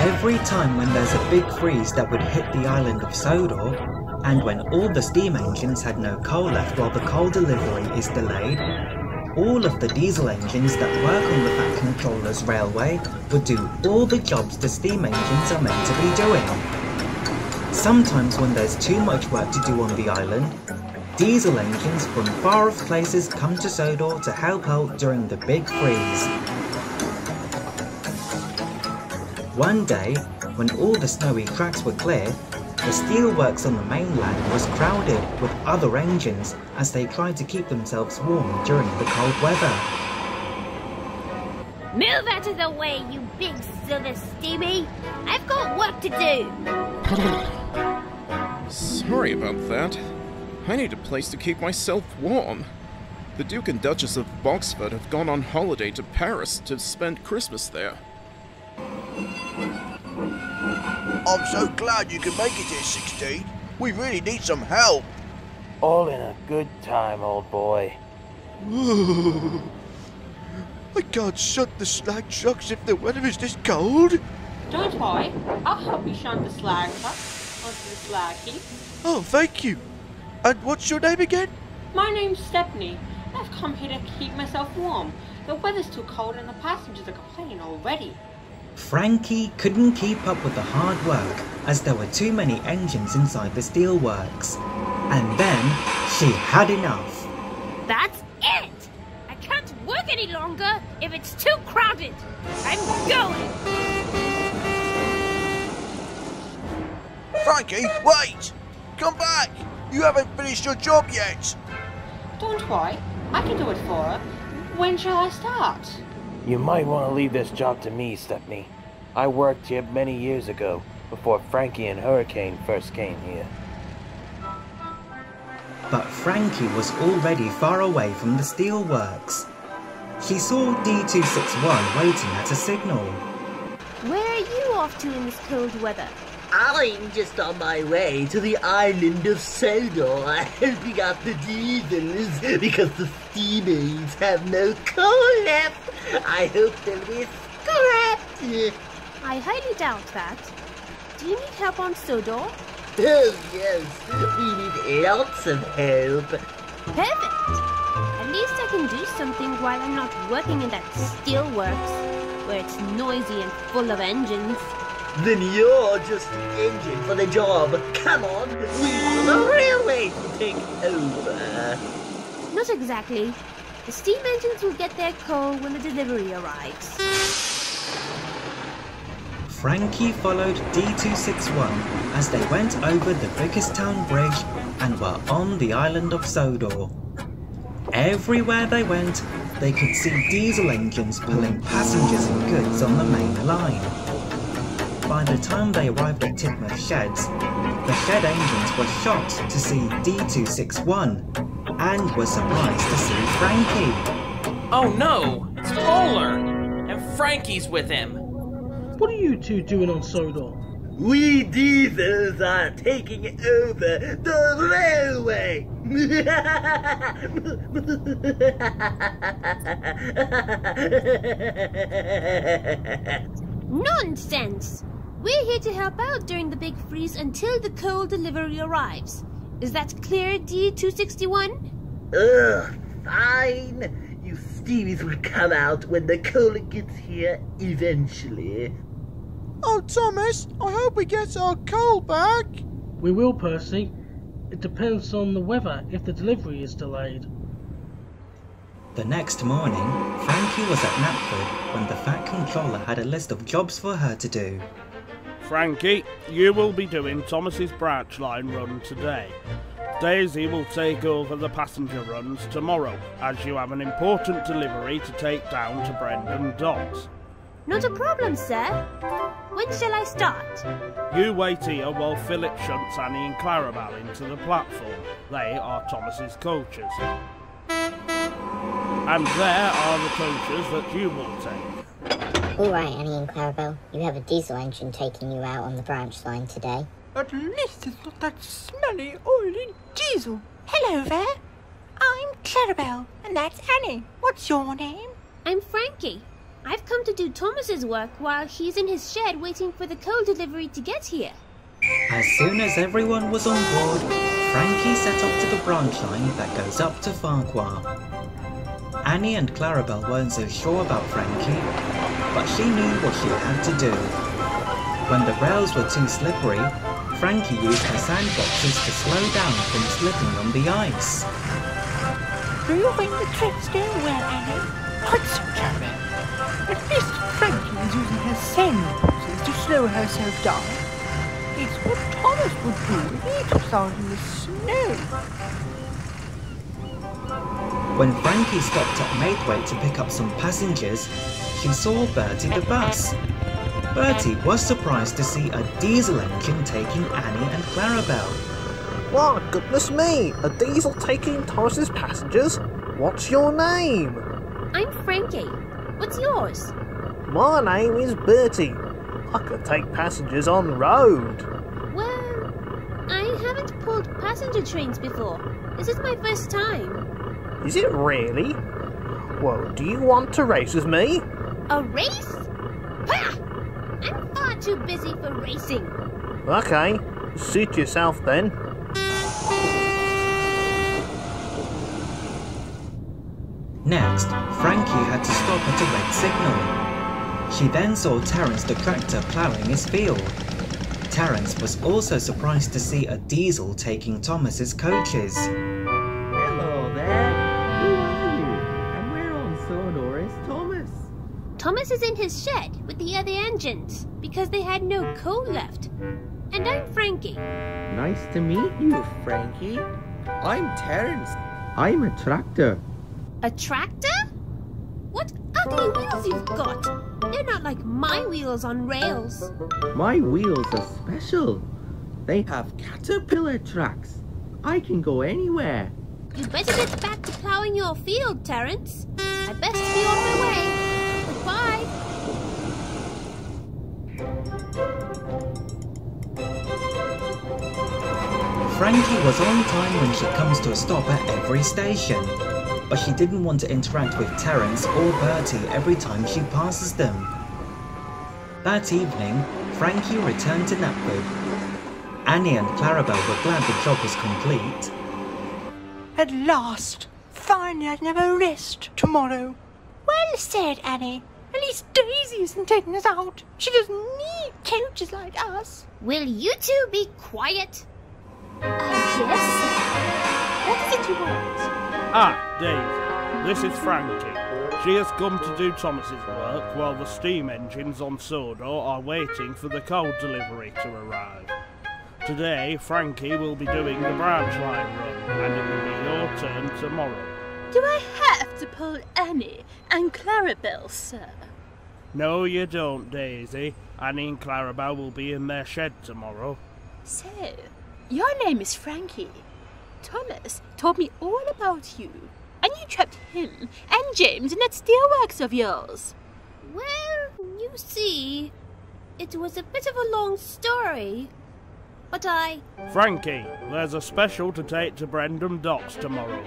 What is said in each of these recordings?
Every time when there's a big freeze that would hit the island of Sodor, and when all the steam engines had no coal left while the coal delivery is delayed, all of the diesel engines that work on the Fat Controller's railway would do all the jobs the steam engines are meant to be doing. Sometimes when there's too much work to do on the island, diesel engines from far off places come to Sodor to help out during the big freeze. One day, when all the snowy tracks were clear, the steelworks on the mainland was crowded with other engines as they tried to keep themselves warm during the cold weather. Move out of the way, you big silver steamy! I've got work to do! Sorry about that. I need a place to keep myself warm. The Duke and Duchess of Boxford have gone on holiday to Paris to spend Christmas there. I'm so glad you can make it here, 16. We really need some help. All in a good time, old boy. I can't shut the slag trucks if the weather is this cold. Don't worry, I'll help you shunt the slag truck onto the slag heap. Oh, thank you. And what's your name again? My name's Stepney. I've come here to keep myself warm. The weather's too cold and the passengers are complaining already. Frankie couldn't keep up with the hard work as there were too many engines inside the steelworks. And then she had enough. That's it! I can't work any longer if it's too crowded. I'm going! Frankie, wait! Come back! You haven't finished your job yet! Don't worry, I can do it for her. When shall I start? You might want to leave this job to me, Stepney. I worked here many years ago, before Frankie and Hurricane first came here. But Frankie was already far away from the steelworks. She saw D261 waiting at a signal. Where are you off to in this cold weather? I'm just on my way to the island of Sodor, helping out the diesels because the steamers have no coal left. I hope they'll be scrapped. I highly doubt that. Do you need help on Sodor? Oh yes, we need lots of help. Perfect! At least I can do something while I'm not working in that steelworks, where it's noisy and full of engines. Then you're just an engine for the job. Come on, we want the railway to take over. Not exactly. The steam engines will get their coal when the delivery arrives. Frankie followed D261 as they went over the Vicarstown Bridge and were on the island of Sodor. Everywhere they went, they could see diesel engines pulling passengers and goods on the main line. By the time they arrived at Tidmouth Sheds, the shed engines were shocked to see D261 and were surprised to see Frankie. Oh no, it's Bowler! And Frankie's with him. What are you two doing on Sodor? We diesels are taking over the railway! Nonsense! We're here to help out during the big freeze until the coal delivery arrives. Is that clear, D261? Ugh, fine. You steamies will come out when the coal gets here eventually. Oh, Thomas, I hope we get our coal back. We will, Percy. It depends on the weather if the delivery is delayed. The next morning, Frankie was at Knapford when the Fat Controller had a list of jobs for her to do. Frankie, you will be doing Thomas's branch line run today. Daisy will take over the passenger runs tomorrow, as you have an important delivery to take down to Brendan Docks. Not a problem, sir. When shall I start? You wait here while Philip shunts Annie and Clarabel into the platform. They are Thomas's coaches. And there are the coaches that you will take. Alright, Annie and Clarabel, you have a diesel engine taking you out on the branch line today. At least it's not that smelly, oily diesel. Hello there. I'm Clarabel, and that's Annie. What's your name? I'm Frankie. I've come to do Thomas's work while he's in his shed waiting for the coal delivery to get here. As soon as everyone was on board, Frankie set off to the branch line that goes up to Farquhar. Annie and Clarabel weren't so sure about Frankie, but she knew what she had to do. When the rails were too slippery, Frankie used her sandboxes to slow down from slipping on the ice. Do you think the trick's going well, Annie? Quite so, Clarabel. At least Frankie is using her sandboxes to slow herself down. It's what Thomas would do if he took out in the snow. When Frankie stopped at Maidway to pick up some passengers, she saw Bertie the bus. Bertie was surprised to see a diesel engine taking Annie and Clarabel. Why, goodness me! A diesel taking Thomas's passengers? What's your name? I'm Frankie. What's yours? My name is Bertie. I can take passengers on the road. Well, I haven't pulled passenger trains before. This is my first time. Is it really? Well, do you want to race with me? A race? Ha! I'm far too busy for racing. Okay, suit yourself then. Next, Frankie had to stop at a red signal. She then saw Terence the tractor ploughing his field. Terence was also surprised to see a diesel taking Thomas's coaches. Hello there. Who are you? And where on Sodor is Thomas? Thomas is in his shed with the other engines because they had no coal left. And I'm Frankie. Nice to meet you, Frankie. I'm Terence. I'm a tractor. A tractor? What ugly wheels you've got! They're not like my wheels on rails. My wheels are special. They have caterpillar tracks. I can go anywhere. You better get back to ploughing your field, Terence. I best be on my way. Goodbye. Frankie was on time when she comes to a stop at every station, but she didn't want to interact with Terence or Bertie every time she passes them. That evening, Frankie returned to Knapwood. Annie and Clarabel were glad the job was complete. At last! Finally, I'd have a rest tomorrow. Well said, Annie. At least Daisy isn't taking us out. She doesn't need coaches like us. Will you two be quiet? Yes, sir. What is it you want? Ah, Daisy. This is Frankie. She has come to do Thomas's work while the steam engines on Sodor are waiting for the coal delivery to arrive. Today, Frankie will be doing the branch line run, and it will be your turn tomorrow. Do I have to pull Annie and Clarabel, sir? No, you don't, Daisy. Annie and Clarabel will be in their shed tomorrow. So, your name is Frankie. Thomas told me all about you, and you trapped him and James in that steelworks of yours. Well, you see, it was a bit of a long story, but Frankie, there's a special to take to Brendam Docks tomorrow.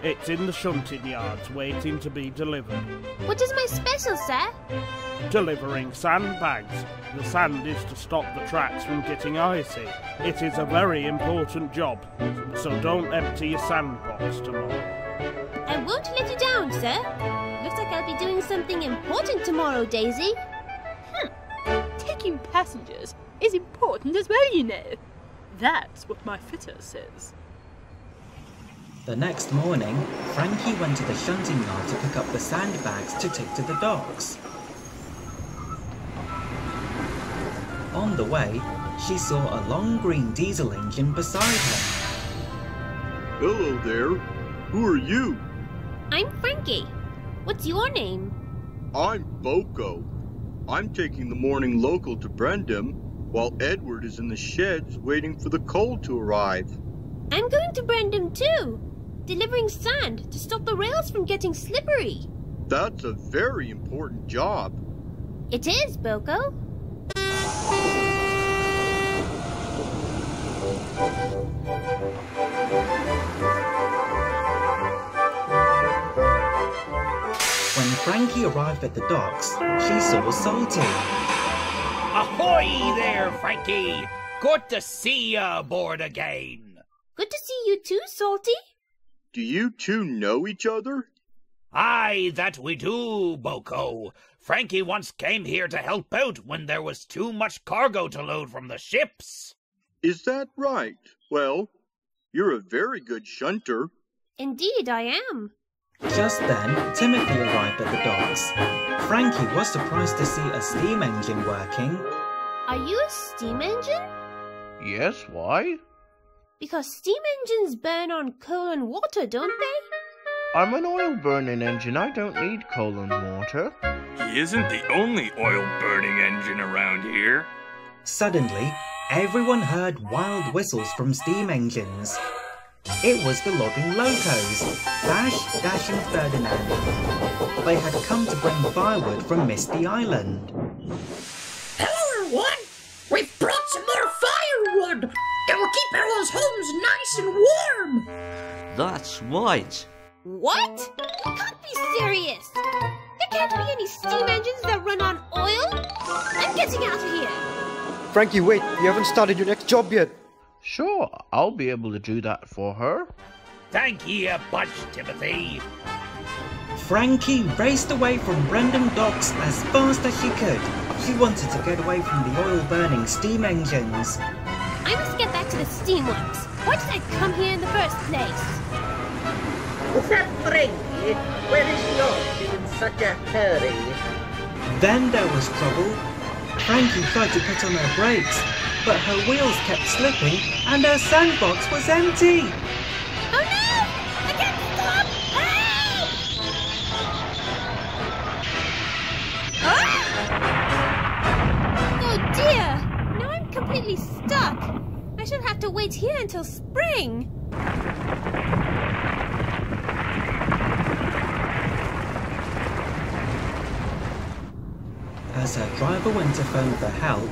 It's in the shunting yards waiting to be delivered. What is my special, sir? Delivering sandbags. The sand is to stop the tracks from getting icy. It is a very important job, so don't empty your sandbox tomorrow. I won't let you down, sir. Looks like I'll be doing something important tomorrow, Daisy. Taking passengers is important as well, you know. That's what my fitter says. The next morning, Frankie went to the shunting yard to pick up the sandbags to take to the docks. On the way, she saw a long green diesel engine beside her. Hello there. Who are you? I'm Frankie. What's your name? I'm BoCo. I'm taking the morning local to Brendam, while Edward is in the sheds waiting for the coal to arrive. I'm going to Brendam too, delivering sand to stop the rails from getting slippery. That's a very important job. It is, BoCo. When Frankie arrived at the docks, she saw Salty. Ahoy there, Frankie! Good to see you aboard again. Good to see you too, Salty. Do you two know each other? Aye, that we do, BoCo. Frankie once came here to help out when there was too much cargo to load from the ships. Is that right? Well, you're a very good shunter. Indeed, I am. Just then, Timothy arrived at the docks. Frankie was surprised to see a steam engine working. Are you a steam engine? Yes, why? Because steam engines burn on coal and water, don't they? I'm an oil-burning engine. I don't need coal and water. He isn't the only oil-burning engine around here. Suddenly, everyone heard wild whistles from steam engines. It was the logging locos, Bash, Dash and Ferdinand. They had come to bring firewood from Misty Island. Hello everyone! We've brought some more firewood that will keep everyone's homes nice and warm! That's right. What? You can't be serious! There can't be any steam engines that run on oil! I'm getting out of here! Frankie, wait, you haven't started your next job yet. Sure, I'll be able to do that for her. Thank ye a bunch, Timothy. Frankie raced away from Brendan Docks as fast as she could. She wanted to get away from the oil-burning steam engines. I must get back to the steamworks. Why did I come here in the first place? What's that, Frankie? Where is yours in such a hurry? Then there was trouble. Frankie tried to put on her brakes, but her wheels kept slipping and her sandbox was empty. Oh no! I can't stop! Help! Ah! Oh dear! Now I'm completely stuck. I should have to wait here until spring. As her driver went to phone for help,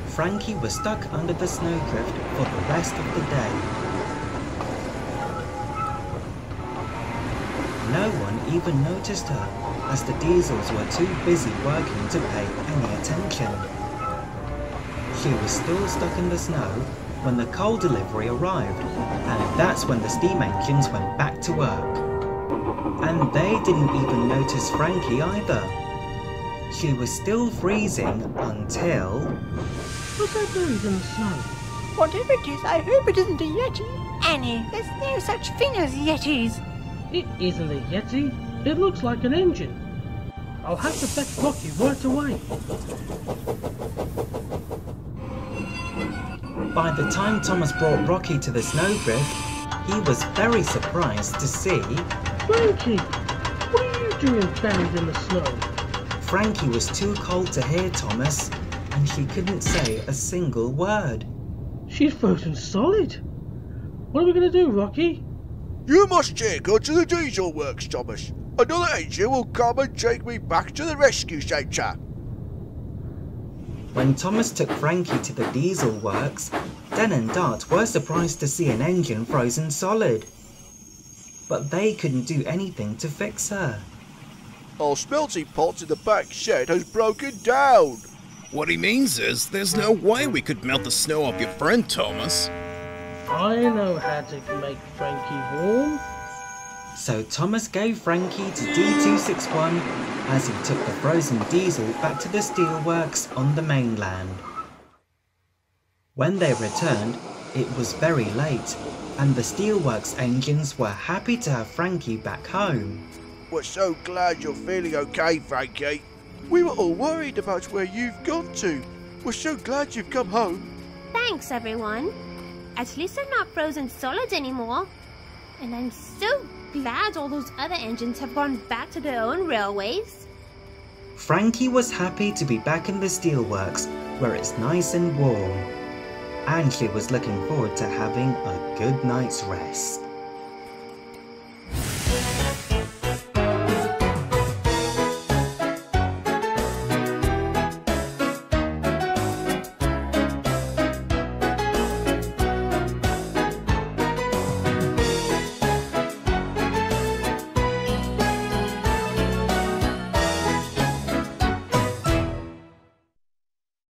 Frankie was stuck under the snowdrift for the rest of the day. No one even noticed her, as the diesels were too busy working to pay any attention. She was still stuck in the snow when the coal delivery arrived, and that's when the steam engines went back to work. And they didn't even notice Frankie either. She was still freezing until... What's that buried in the snow? Whatever it is, I hope it isn't a Yeti. Annie, there's no such thing as Yetis. It isn't a Yeti. It looks like an engine. I'll have to fetch Rocky right away. By the time Thomas brought Rocky to the snowdrift, he was very surprised to see... Frankie! What are you doing buried in the snow? Frankie was too cold to hear Thomas, and she couldn't say a single word. She's frozen solid. What are we going to do, Rocky? You must take her to the diesel works, Thomas. Another engine will come and take me back to the rescue centre. When Thomas took Frankie to the diesel works, Den and Dart were surprised to see an engine frozen solid. But they couldn't do anything to fix her. Our smelting pot in the back shed has broken down. What he means is, there's no way we could melt the snow off your friend, Thomas. I know how to make Frankie warm. So Thomas gave Frankie to D261 as he took the frozen diesel back to the steelworks on the mainland. When they returned, it was very late, and the steelworks engines were happy to have Frankie back home. We're so glad you're feeling okay, Frankie. We were all worried about where you've gone to. We're so glad you've come home. Thanks, everyone. At least I'm not frozen solid anymore. And I'm so glad all those other engines have gone back to their own railways. Frankie was happy to be back in the steelworks, where it's nice and warm. And she was looking forward to having a good night's rest.